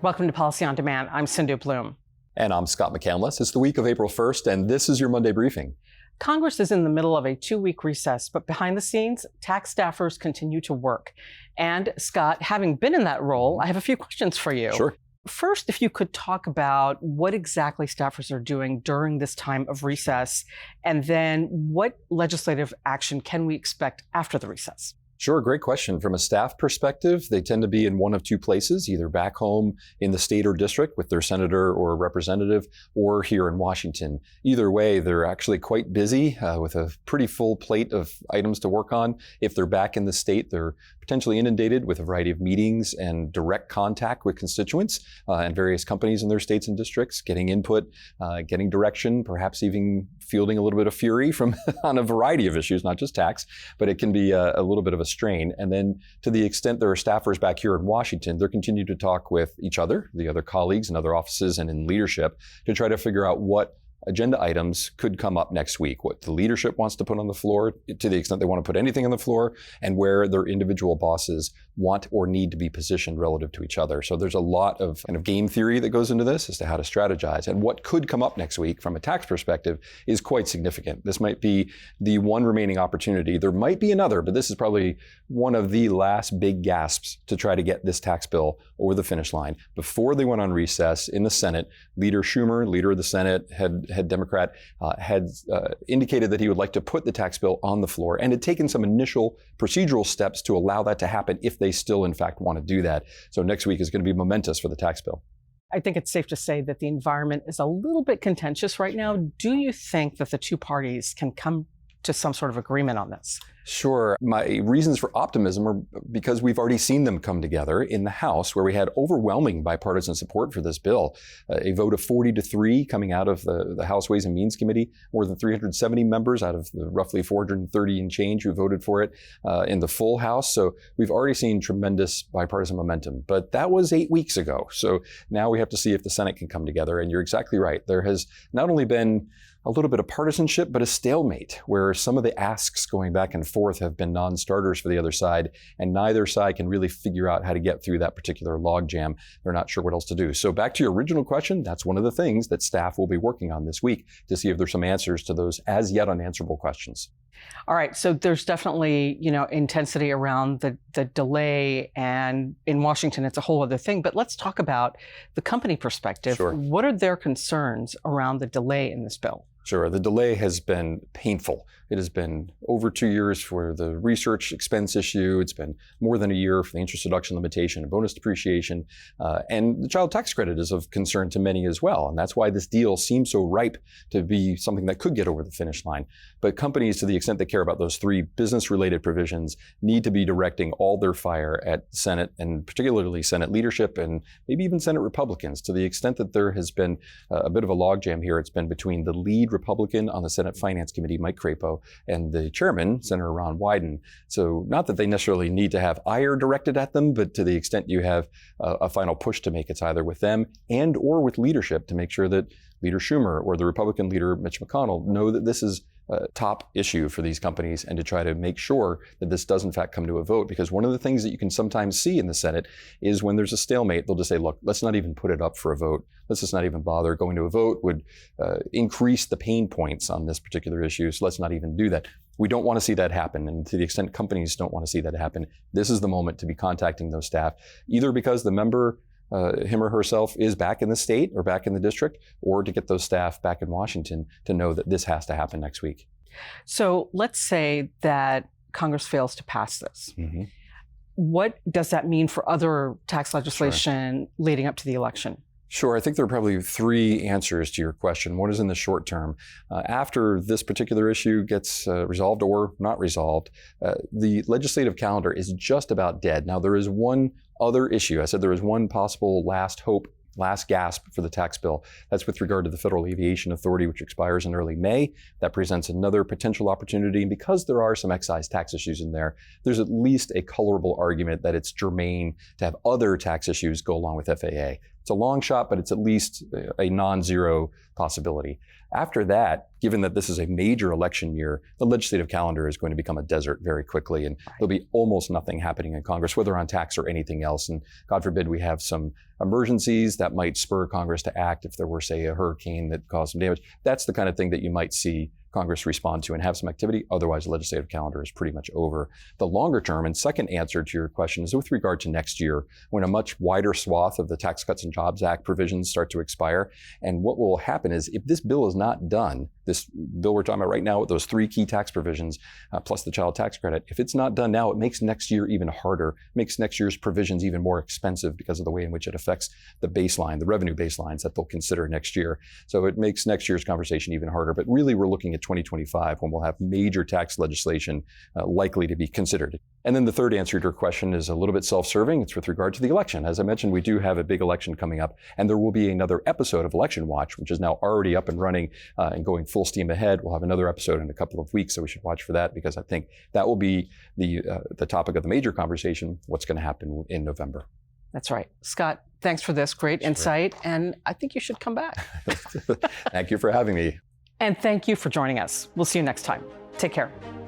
Welcome to Policy on Demand. I'm Sindhu Blume. And I'm Scott McCandless. It's the week of April 1st, and this is your Monday briefing. Congress is in the middle of a 2-week recess, but behind the scenes, tax staffers continue to work. And Scott, having been in that role, I have a few questions for you. Sure. First, if you could talk about what exactly staffers are doing during this time of recess, and then what legislative action can we expect after the recess? Sure, great question. From a staff perspective, they tend to be in one of two places, either back home in the state or district with their senator or representative, or here in Washington. Either way, they're actually quite busy with a pretty full plate of items to work on. If they're back in the state, they're potentially inundated with a variety of meetings and direct contact with constituents and various companies in their states and districts, getting input, getting direction, perhaps even fielding a little bit of fury from on a variety of issues, not just tax, but it can be a little bit of a strain. And then to the extent there are staffers back here in Washington, they're continuing to talk with each other, the other colleagues in other offices and in leadership to try to figure out what agenda items could come up next week, what the leadership wants to put on the floor, to the extent they want to put anything on the floor, and where their individual bosses want or need to be positioned relative to each other. So there's a lot of kind of game theory that goes into this as to how to strategize. And what could come up next week from a tax perspective is quite significant. This might be the one remaining opportunity. There might be another, but this is probably one of the last big gasps to try to get this tax bill over the finish line. Before they went on recess in the Senate, Leader Schumer, leader of the Senate, head Democrat, had indicated that he would like to put the tax bill on the floor and had taken some initial procedural steps to allow that to happen if they still, in fact, want to do that. So next week is going to be momentous for the tax bill. I think it's safe to say that the environment is a little bit contentious right now. Do you think that the two parties can come to some sort of agreement on this? Sure. My reasons for optimism are because we've already seen them come together in the House, where we had overwhelming bipartisan support for this bill. A vote of 40-3 coming out of the House Ways and Means Committee, more than 370 members out of the roughly 430 and change who voted for it in the full House. So we've already seen tremendous bipartisan momentum. But that was 8 weeks ago. So now we have to see if the Senate can come together. And you're exactly right. There has not only been a little bit of partisanship, but a stalemate where some of the asks going back and forth have been non-starters for the other side, and neither side can really figure out how to get through that particular logjam. They're not sure what else to do. So back to your original question, that's one of the things that staff will be working on this week to see if there's some answers to those as yet unanswerable questions. All right, so there's definitely, intensity around the delay, and in Washington, it's a whole other thing. But let's talk about the company perspective. Sure. What are their concerns around the delay in this bill? Sure. The delay has been painful. It has been over 2 years for the research expense issue. It's been more than a year for the interest deduction limitation and bonus depreciation. And the child tax credit is of concern to many as well. And that's why this deal seems so ripe to be something that could get over the finish line. But companies, to the extent they care about those three business-related provisions, need to be directing all their fire at Senate, and particularly Senate leadership and maybe even Senate Republicans. To the extent that there has been a bit of a logjam here, it's been between the lead Republican on the Senate Finance Committee, Mike Crapo, and the chairman, Senator Ron Wyden. So not that they necessarily need to have ire directed at them, but to the extent you have a final push to make, it's either with them and or with leadership to make sure that Leader Schumer or the Republican leader, Mitch McConnell, know that this is a top issue for these companies, and to try to make sure that this does in fact come to a vote. Because one of the things that you can sometimes see in the Senate is when there's a stalemate, they'll just say, look, let's not even put it up for a vote. Let's just not even bother. Going to a vote would increase the pain points on this particular issue, so let's not even do that. We don't want to see that happen. And to the extent companies don't want to see that happen, this is the moment to be contacting those staff, either because the member him or herself is back in the state or back in the district, or to get those staff back in Washington to know that this has to happen next week. So let's say that Congress fails to pass this. Mm-hmm. What does that mean for other tax legislation leading up to the election? Sure. I think there are probably three answers to your question. One is in the short term. After this particular issue gets resolved or not resolved, the legislative calendar is just about dead. Now, there is one other issue. I said there is one possible last hope, last gasp for the tax bill. That's with regard to the Federal Aviation Authority, which expires in early May. That presents another potential opportunity. And because there are some excise tax issues in there, there's at least a colorable argument that it's germane to have other tax issues go along with FAA. It's a long shot, but it's at least a non-zero possibility. After that, given that this is a major election year, the legislative calendar is going to become a desert very quickly, and there'll be almost nothing happening in Congress, whether on tax or anything else. And God forbid we have some emergencies that might spur Congress to act if there were, say, a hurricane that caused some damage. That's the kind of thing that you might see Congress respond to and have some activity. Otherwise, the legislative calendar is pretty much over. The longer term and second answer to your question is with regard to next year, when a much wider swath of the Tax Cuts and Jobs Act provisions start to expire. And what will happen is if this bill is not done, this bill we're talking about right now with those 3 key tax provisions, plus the child tax credit, if it's not done now, it makes next year even harder, makes next year's provisions even more expensive because of the way in which it affects the baseline, the revenue baselines that they'll consider next year. So it makes next year's conversation even harder. But really, we're looking at 2025 when we'll have major tax legislation likely to be considered. And then the third answer to your question is a little bit self-serving. It's with regard to the election. As I mentioned, we do have a big election coming up, and there will be another episode of Election Watch, which is now already up and running and going full steam ahead. We'll have another episode in a couple of weeks, so we should watch for that, because I think that will be the topic of the major conversation, what's going to happen in November. That's right. Scott, thanks for this great insight, and I think you should come back. Thank you for having me. And thank you for joining us. We'll see you next time. Take care.